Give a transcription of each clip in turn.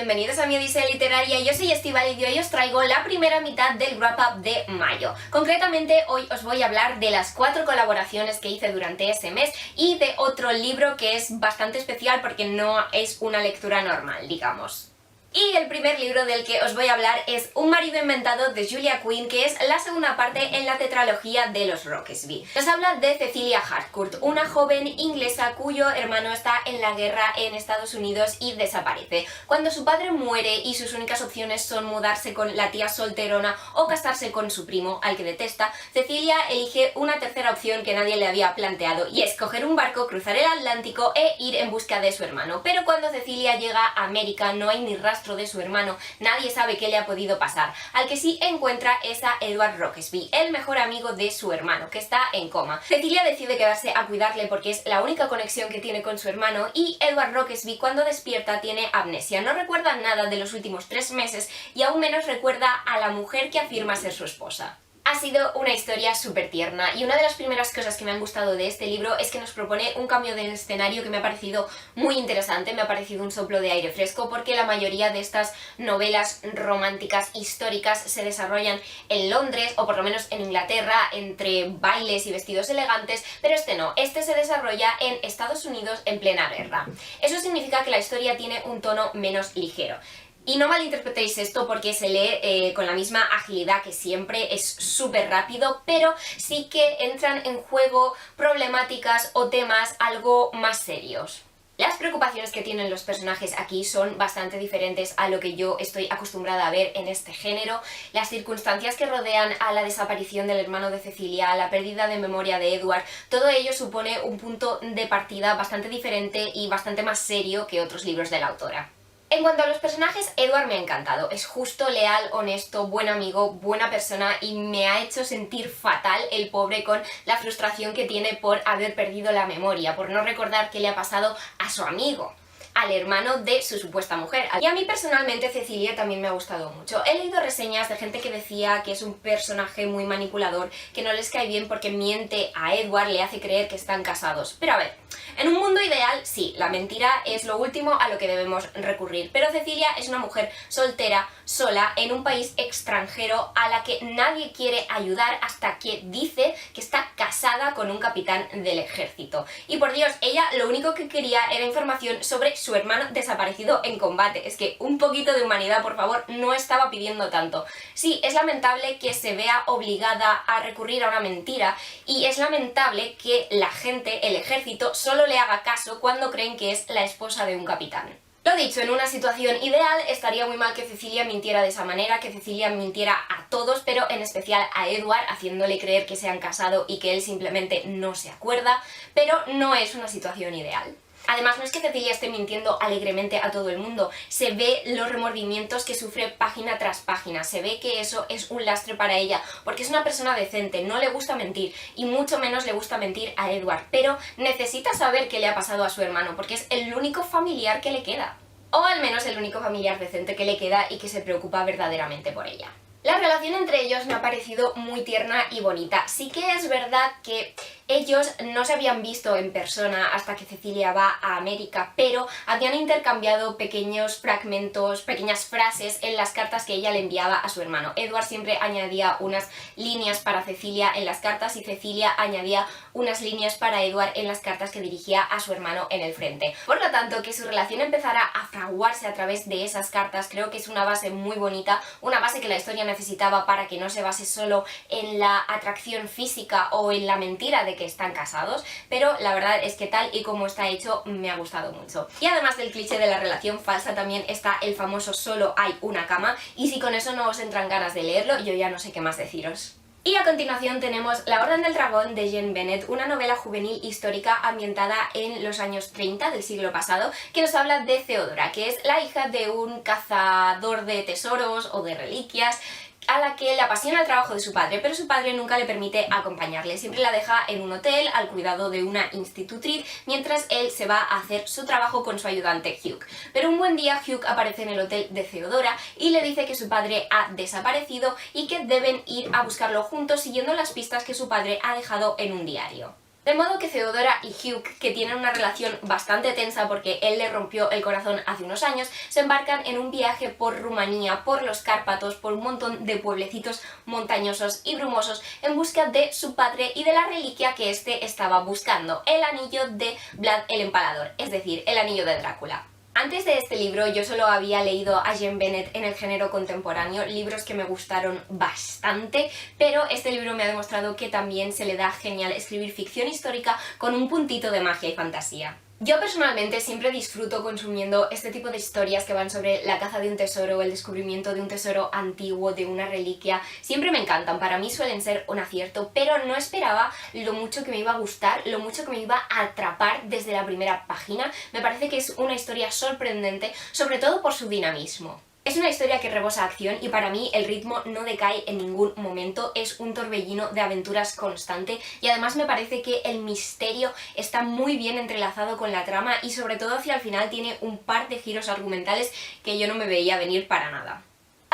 bienvenidos a mi odisea literaria. Yo soy Estíbaliz y hoy os traigo la primera mitad del wrap-up de mayo. Concretamente hoy os voy a hablar de las 4 colaboraciones que hice durante ese mes y de otro libro que es bastante especial porque no es una lectura normal, digamos. Y el primer libro del que os voy a hablar es Un marido inventado de Julia Quinn, que es la segunda parte en la tetralogía de los Rockesby. Nos habla de Cecilia Harcourt, una joven inglesa cuyo hermano está en la guerra en Estados Unidos y desaparece. Cuando su padre muere y sus únicas opciones son mudarse con la tía solterona o casarse con su primo, al que detesta, Cecilia elige una tercera opción que nadie le había planteado, y es coger un barco, cruzar el Atlántico e ir en busca de su hermano. Pero cuando Cecilia llega a América no hay ni rastro de su hermano, nadie sabe qué le ha podido pasar. Al que sí encuentra es a Edward Rockesby, el mejor amigo de su hermano, que está en coma. Cecilia decide quedarse a cuidarle porque es la única conexión que tiene con su hermano, y Edward Rockesby cuando despierta tiene amnesia, no recuerda nada de los últimos 3 meses y aún menos recuerda a la mujer que afirma ser su esposa. Ha sido una historia súper tierna y una de las primeras cosas que me han gustado de este libro es que nos propone un cambio de escenario que me ha parecido muy interesante, me ha parecido un soplo de aire fresco, porque la mayoría de estas novelas románticas históricas se desarrollan en Londres o por lo menos en Inglaterra, entre bailes y vestidos elegantes, pero este no, este se desarrolla en Estados Unidos en plena guerra. Eso significa que la historia tiene un tono menos ligero. Y no malinterpretéis esto porque se lee con la misma agilidad que siempre, es súper rápido, pero sí que entran en juego problemáticas o temas algo más serios. Las preocupaciones que tienen los personajes aquí son bastante diferentes a lo que yo estoy acostumbrada a ver en este género. Las circunstancias que rodean a la desaparición del hermano de Cecilia, a la pérdida de memoria de Edward, todo ello supone un punto de partida bastante diferente y bastante más serio que otros libros de la autora. En cuanto a los personajes, Edward me ha encantado. Es justo, leal, honesto, buen amigo, buena persona, y me ha hecho sentir fatal el pobre con la frustración que tiene por haber perdido la memoria, por no recordar qué le ha pasado a su amigo, al hermano de su supuesta mujer. Y a mí personalmente Cecilia también me ha gustado mucho. He leído reseñas de gente que decía que es un personaje muy manipulador, que no les cae bien porque miente a Edward, le hace creer que están casados. Pero a ver, en un mundo ideal, sí, la mentira es lo último a lo que debemos recurrir, pero Cecilia es una mujer soltera, sola, en un país extranjero a la que nadie quiere ayudar hasta que dice que está casada con un capitán del ejército. Y por Dios, ella lo único que quería era información sobre su hermano desaparecido en combate. Es que un poquito de humanidad, por favor, no estaba pidiendo tanto. Sí, es lamentable que se vea obligada a recurrir a una mentira, y es lamentable que la gente, el ejército, solo le haga caso cuando creen que es la esposa de un capitán. Lo dicho, en una situación ideal estaría muy mal que Cecilia mintiera de esa manera, que Cecilia mintiera a todos, pero en especial a Edward, haciéndole creer que se han casado y que él simplemente no se acuerda, pero no es una situación ideal. Además, no es que Cecilia esté mintiendo alegremente a todo el mundo, se ve los remordimientos que sufre página tras página, se ve que eso es un lastre para ella, porque es una persona decente, no le gusta mentir, y mucho menos le gusta mentir a Edward, pero necesita saber qué le ha pasado a su hermano, porque es el único familiar que le queda. O al menos el único familiar decente que le queda y que se preocupa verdaderamente por ella. La relación entre ellos me ha parecido muy tierna y bonita. Sí que es verdad que ellos no se habían visto en persona hasta que Cecilia va a América, pero habían intercambiado pequeños fragmentos, pequeñas frases en las cartas que ella le enviaba a su hermano. Edward siempre añadía unas líneas para Cecilia en las cartas y Cecilia añadía unas líneas para Edward en las cartas que dirigía a su hermano en el frente. Por lo tanto, que su relación empezara a fraguarse a través de esas cartas creo que es una base muy bonita, una base que la historia necesitaba para que no se base solo en la atracción física o en la mentira de que están casados, pero la verdad es que tal y como está hecho me ha gustado mucho. Y además del cliché de la relación falsa también está el famoso solo hay una cama, y si con eso no os entran ganas de leerlo, yo ya no sé qué más deciros. Y a continuación tenemos La Orden del Dragón de Jane Bennett, una novela juvenil histórica ambientada en los años 30 del siglo pasado, que nos habla de Theodora, que es la hija de un cazador de tesoros o de reliquias, a la que le apasiona el trabajo de su padre, pero su padre nunca le permite acompañarle, siempre la deja en un hotel al cuidado de una institutriz mientras él se va a hacer su trabajo con su ayudante Hugh. Pero un buen día Hugh aparece en el hotel de Theodora y le dice que su padre ha desaparecido y que deben ir a buscarlo juntos siguiendo las pistas que su padre ha dejado en un diario. De modo que Theodora y Hugh, que tienen una relación bastante tensa porque él le rompió el corazón hace unos años, se embarcan en un viaje por Rumanía, por los Cárpatos, por un montón de pueblecitos montañosos y brumosos en busca de su padre y de la reliquia que éste estaba buscando, el anillo de Vlad el Empalador, es decir, el anillo de Drácula. Antes de este libro yo solo había leído a Jane Bennett en el género contemporáneo, libros que me gustaron bastante, pero este libro me ha demostrado que también se le da genial escribir ficción histórica con un puntito de magia y fantasía. Yo personalmente siempre disfruto consumiendo este tipo de historias que van sobre la caza de un tesoro, el descubrimiento de un tesoro antiguo, de una reliquia. Siempre me encantan, para mí suelen ser un acierto, pero no esperaba lo mucho que me iba a gustar, lo mucho que me iba a atrapar desde la primera página. Me parece que es una historia sorprendente, sobre todo por su dinamismo. Es una historia que rebosa acción y para mí el ritmo no decae en ningún momento, es un torbellino de aventuras constante y además me parece que el misterio está muy bien entrelazado con la trama y sobre todo hacia el final tiene un par de giros argumentales que yo no me veía venir para nada.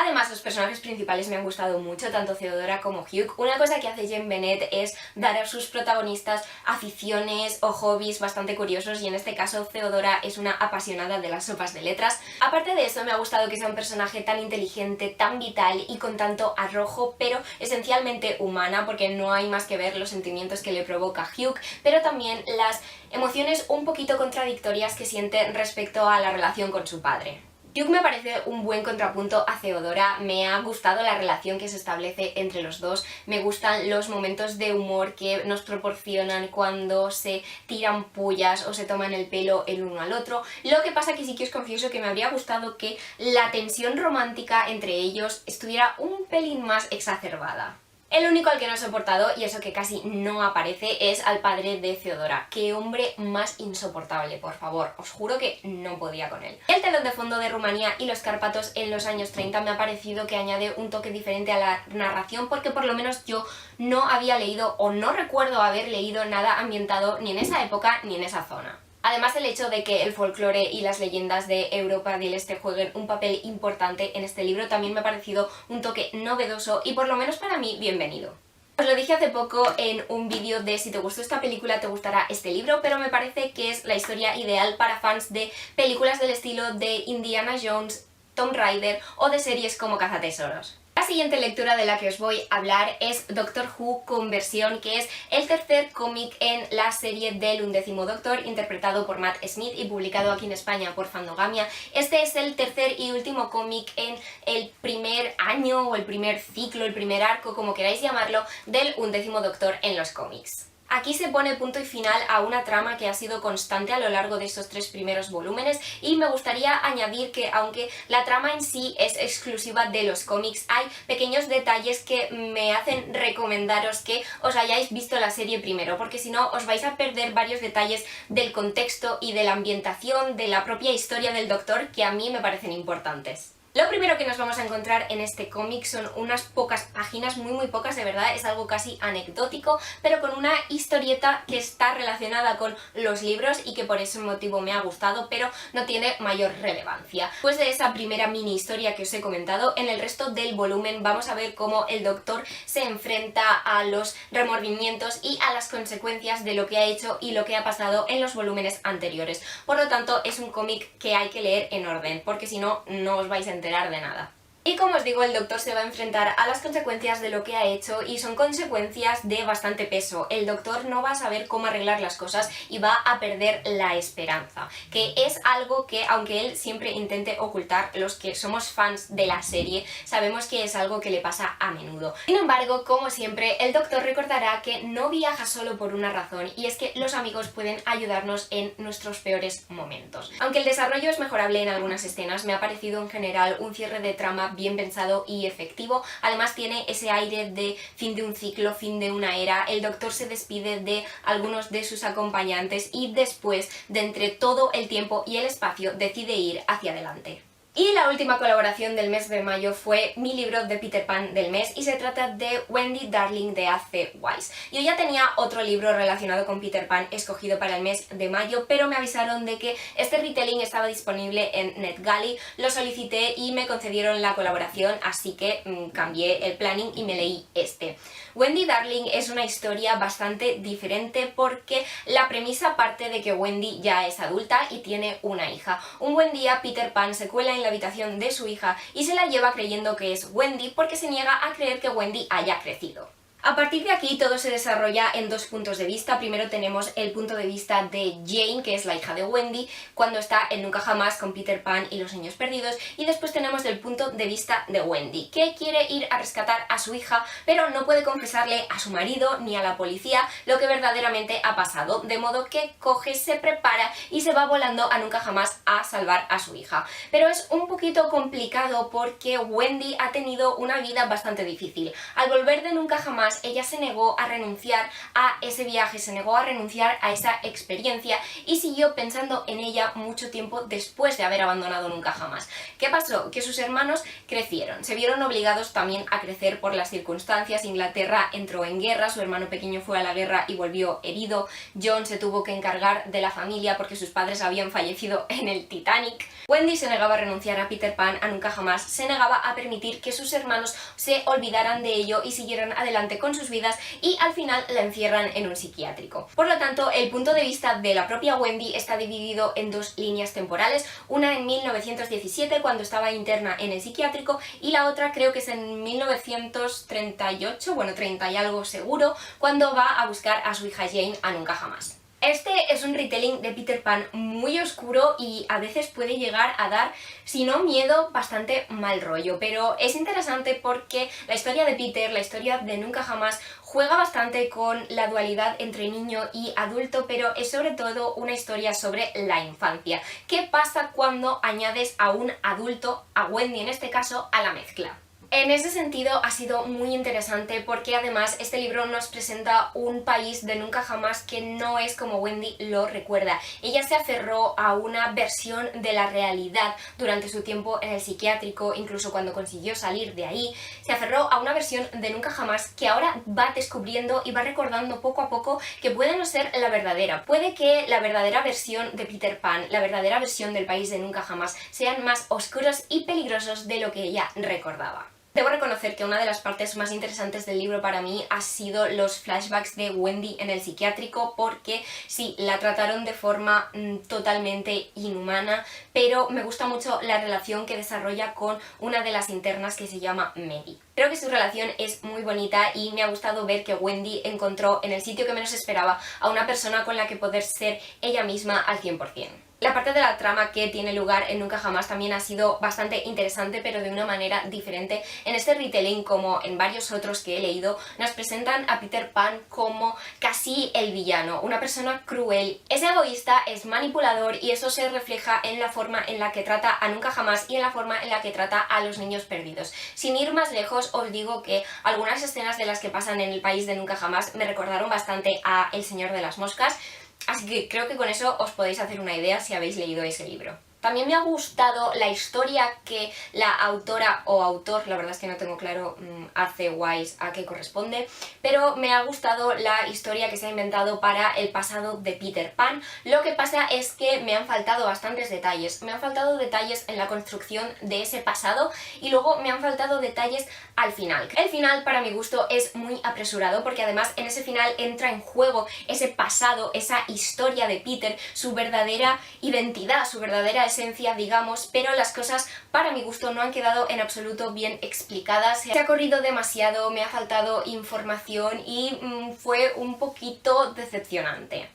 Además, los personajes principales me han gustado mucho, tanto Theodora como Hugh. Una cosa que hace Jane Bennett es dar a sus protagonistas aficiones o hobbies bastante curiosos y en este caso Theodora es una apasionada de las sopas de letras. Aparte de eso, me ha gustado que sea un personaje tan inteligente, tan vital y con tanto arrojo, pero esencialmente humana, porque no hay más que ver los sentimientos que le provoca Hugh, pero también las emociones un poquito contradictorias que siente respecto a la relación con su padre. Hugh me parece un buen contrapunto a Theodora, me ha gustado la relación que se establece entre los dos, me gustan los momentos de humor que nos proporcionan cuando se tiran pullas o se toman el pelo el uno al otro. Lo que pasa que sí que os confieso que me habría gustado que la tensión romántica entre ellos estuviera un pelín más exacerbada. El único al que no he soportado, y eso que casi no aparece, es al padre de Theodora. ¡Qué hombre más insoportable, por favor! Os juro que no podía con él. El telón de fondo de Rumanía y los Cárpatos en los años 30 me ha parecido que añade un toque diferente a la narración porque por lo menos yo no había leído o no recuerdo haber leído nada ambientado ni en esa época ni en esa zona. Además, el hecho de que el folclore y las leyendas de Europa del Este jueguen un papel importante en este libro también me ha parecido un toque novedoso y por lo menos para mí bienvenido. Os lo dije hace poco en un vídeo de si te gustó esta película te gustará este libro, pero me parece que es la historia ideal para fans de películas del estilo de Indiana Jones, Tomb Raider o de series como Cazatesoros. La siguiente lectura de la que os voy a hablar es Doctor Who Conversión, que es el tercer cómic en la serie del 11º Doctor, interpretado por Matt Smith y publicado aquí en España por Fandogamia. Este es el tercer y último cómic en el primer año o el primer ciclo, el primer arco, como queráis llamarlo, del 11º Doctor en los cómics. Aquí se pone punto y final a una trama que ha sido constante a lo largo de estos 3 primeros volúmenes y me gustaría añadir que aunque la trama en sí es exclusiva de los cómics, hay pequeños detalles que me hacen recomendaros que os hayáis visto la serie primero, porque si no os vais a perder varios detalles del contexto y de la ambientación, de la propia historia del Doctor que a mí me parecen importantes. Lo primero que nos vamos a encontrar en este cómic son unas pocas páginas, muy pocas de verdad, es algo casi anecdótico, pero con una historieta que está relacionada con los libros y que por ese motivo me ha gustado, pero no tiene mayor relevancia. Después de esa primera mini historia que os he comentado, en el resto del volumen vamos a ver cómo el Doctor se enfrenta a los remordimientos y a las consecuencias de lo que ha hecho y lo que ha pasado en los volúmenes anteriores. Por lo tanto, es un cómic que hay que leer en orden, porque si no, no os vais a enterar de nada. Y como os digo, el Doctor se va a enfrentar a las consecuencias de lo que ha hecho y son consecuencias de bastante peso. El Doctor no va a saber cómo arreglar las cosas y va a perder la esperanza, que es algo que, aunque él siempre intente ocultar, los que somos fans de la serie sabemos que es algo que le pasa a menudo. Sin embargo, como siempre, el Doctor recordará que no viaja solo por una razón y es que los amigos pueden ayudarnos en nuestros peores momentos. Aunque el desarrollo es mejorable en algunas escenas, me ha parecido en general un cierre de trama bien pensado y efectivo. Además tiene ese aire de fin de un ciclo, fin de una era. El Doctor se despide de algunos de sus acompañantes y después de entre todo el tiempo y el espacio decide ir hacia adelante. Y la última colaboración del mes de mayo fue mi libro de Peter Pan del mes y se trata de Wendy Darling de A.C. Wise. Yo ya tenía otro libro relacionado con Peter Pan escogido para el mes de mayo, pero me avisaron de que este retelling estaba disponible en NetGalley, lo solicité y me concedieron la colaboración, así que cambié el planning y me leí este. Wendy Darling es una historia bastante diferente porque la premisa parte de que Wendy ya es adulta y tiene una hija. Un buen día Peter Pan se cuela en la habitación de su hija y se la lleva creyendo que es Wendy porque se niega a creer que Wendy haya crecido. A partir de aquí todo se desarrolla en dos puntos de vista. Primero tenemos el punto de vista de Jane, que es la hija de Wendy, cuando está en Nunca Jamás con Peter Pan y los Niños Perdidos, y después tenemos el punto de vista de Wendy, que quiere ir a rescatar a su hija, pero no puede confesarle a su marido ni a la policía lo que verdaderamente ha pasado, de modo que coge, se prepara y se va volando a Nunca Jamás a salvar a su hija. Pero es un poquito complicado porque Wendy ha tenido una vida bastante difícil. Al volver de Nunca Jamás, ella se negó a renunciar a ese viaje, se negó a renunciar a esa experiencia y siguió pensando en ella mucho tiempo después de haber abandonado Nunca Jamás. ¿Qué pasó? Que sus hermanos crecieron, se vieron obligados también a crecer por las circunstancias. Inglaterra entró en guerra, su hermano pequeño fue a la guerra y volvió herido, John se tuvo que encargar de la familia porque sus padres habían fallecido en el Titanic. Wendy se negaba a renunciar a Peter Pan, a Nunca Jamás, se negaba a permitir que sus hermanos se olvidaran de ello y siguieran adelante con sus vidas, y al final la encierran en un psiquiátrico. Por lo tanto, el punto de vista de la propia Wendy está dividido en dos líneas temporales, una en 1917 cuando estaba interna en el psiquiátrico y la otra creo que es en 1938, bueno 30 y algo seguro, cuando va a buscar a su hija Jane a Nunca Jamás. Este es un retelling de Peter Pan muy oscuro y a veces puede llegar a dar, si no miedo, bastante mal rollo, pero es interesante porque la historia de Peter, la historia de Nunca Jamás, juega bastante con la dualidad entre niño y adulto, pero es sobre todo una historia sobre la infancia. ¿Qué pasa cuando añades a un adulto, a Wendy en este caso, a la mezcla? En ese sentido ha sido muy interesante porque además este libro nos presenta un país de Nunca Jamás que no es como Wendy lo recuerda. Ella se aferró a una versión de la realidad durante su tiempo en el psiquiátrico, incluso cuando consiguió salir de ahí, se aferró a una versión de Nunca Jamás que ahora va descubriendo y va recordando poco a poco que puede no ser la verdadera. Puede que la verdadera versión de Peter Pan, la verdadera versión del país de Nunca Jamás, sean más oscuros y peligrosos de lo que ella recordaba. Debo reconocer que una de las partes más interesantes del libro para mí ha sido los flashbacks de Wendy en el psiquiátrico, porque sí, la trataron de forma totalmente inhumana, pero me gusta mucho la relación que desarrolla con una de las internas que se llama Mary. Creo que su relación es muy bonita y me ha gustado ver que Wendy encontró en el sitio que menos esperaba a una persona con la que poder ser ella misma al 100%. La parte de la trama que tiene lugar en Nunca Jamás también ha sido bastante interesante, pero de una manera diferente. En este retelling, como en varios otros que he leído, nos presentan a Peter Pan como casi el villano, una persona cruel. Es egoísta, es manipulador y eso se refleja en la forma en la que trata a Nunca Jamás y en la forma en la que trata a los niños perdidos. Sin ir más lejos, os digo que algunas escenas de las que pasan en el país de Nunca Jamás me recordaron bastante a El Señor de las Moscas. Así que creo que con eso os podéis hacer una idea si habéis leído ese libro. También me ha gustado la historia que la autora o autor, la verdad es que no tengo claro A.C. Wise a qué corresponde, pero me ha gustado la historia que se ha inventado para el pasado de Peter Pan. Lo que pasa es que me han faltado bastantes detalles. Me han faltado detalles en la construcción de ese pasado y luego me han faltado detalles al final. El final, para mi gusto, es muy apresurado porque además en ese final entra en juego ese pasado, esa historia de Peter, su verdadera identidad, su verdadera esencia, digamos, pero las cosas para mi gusto no han quedado en absoluto bien explicadas. Se ha corrido demasiado, me ha faltado información y fue un poquito decepcionante.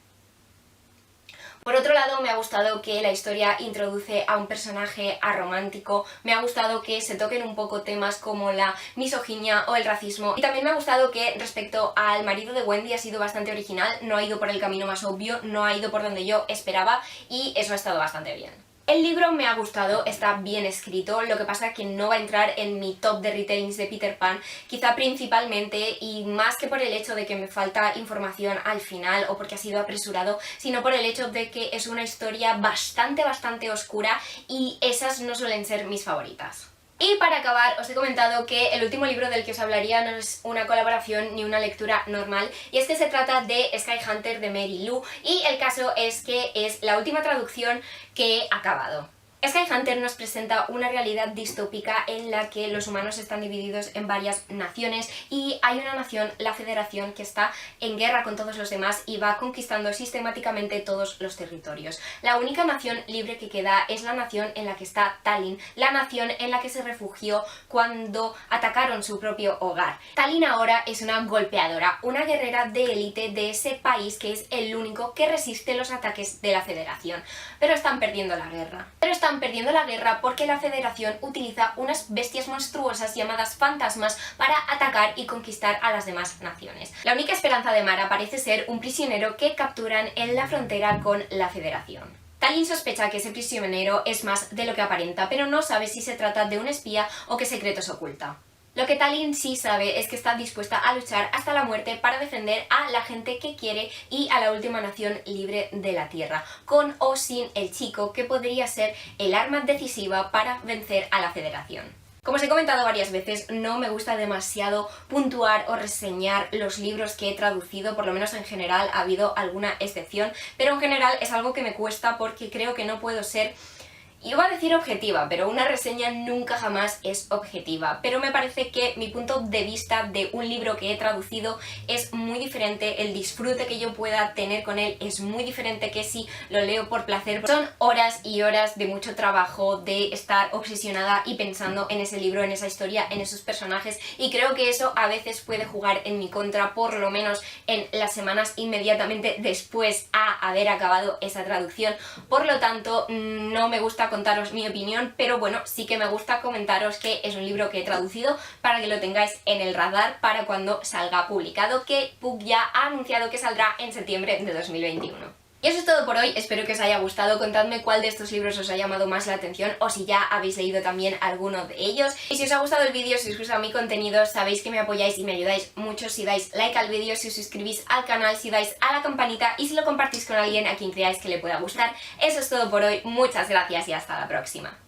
Por otro lado, me ha gustado que la historia introduce a un personaje aromántico, me ha gustado que se toquen un poco temas como la misoginia o el racismo, y también me ha gustado que respecto al marido de Wendy ha sido bastante original, no ha ido por el camino más obvio, no ha ido por donde yo esperaba y eso ha estado bastante bien. El libro me ha gustado, está bien escrito, lo que pasa es que no va a entrar en mi top de retellings de Peter Pan, quizá principalmente, y más que por el hecho de que me falta información al final o porque ha sido apresurado, sino por el hecho de que es una historia bastante oscura y esas no suelen ser mis favoritas. Y para acabar, os he comentado que el último libro del que os hablaría no es una colaboración ni una lectura normal, y es que se trata de Sky Hunter de Mary Lou, y el caso es que es la última traducción que he acabado. Sky Hunter nos presenta una realidad distópica en la que los humanos están divididos en varias naciones y hay una nación, la Federación, que está en guerra con todos los demás y va conquistando sistemáticamente todos los territorios. La única nación libre que queda es la nación en la que está Tallinn, la nación en la que se refugió cuando atacaron su propio hogar. Tallinn ahora es una golpeadora, una guerrera de élite de ese país que es el único que resiste los ataques de la Federación. Pero están perdiendo la guerra. Están perdiendo la guerra porque la Federación utiliza unas bestias monstruosas llamadas fantasmas para atacar y conquistar a las demás naciones. La única esperanza de Mara parece ser un prisionero que capturan en la frontera con la Federación. Tallinn sospecha que ese prisionero es más de lo que aparenta, pero no sabe si se trata de un espía o qué secretos oculta. Lo que Tallinn sí sabe es que está dispuesta a luchar hasta la muerte para defender a la gente que quiere y a la última nación libre de la Tierra, con o sin el chico que podría ser el arma decisiva para vencer a la Federación. Como os he comentado varias veces, no me gusta demasiado puntuar o reseñar los libros que he traducido, por lo menos en general, ha habido alguna excepción, pero en general es algo que me cuesta porque creo que no puedo ser... Iba a decir objetiva, pero una reseña nunca jamás es objetiva, pero me parece que mi punto de vista de un libro que he traducido es muy diferente, el disfrute que yo pueda tener con él es muy diferente que si lo leo por placer. Son horas y horas de mucho trabajo, de estar obsesionada y pensando en ese libro, en esa historia, en esos personajes, y creo que eso a veces puede jugar en mi contra, por lo menos en las semanas inmediatamente después a haber acabado esa traducción. Por lo tanto, no me gusta contaros mi opinión, pero bueno, sí que me gusta comentaros que es un libro que he traducido para que lo tengáis en el radar para cuando salga publicado, que Puck ya ha anunciado que saldrá en septiembre de 2021. Y eso es todo por hoy, espero que os haya gustado, contadme cuál de estos libros os ha llamado más la atención o si ya habéis leído también alguno de ellos. Y si os ha gustado el vídeo, si os gusta mi contenido, sabéis que me apoyáis y me ayudáis mucho si dais like al vídeo, si os suscribís al canal, si dais a la campanita y si lo compartís con alguien a quien creáis que le pueda gustar. Eso es todo por hoy, muchas gracias y hasta la próxima.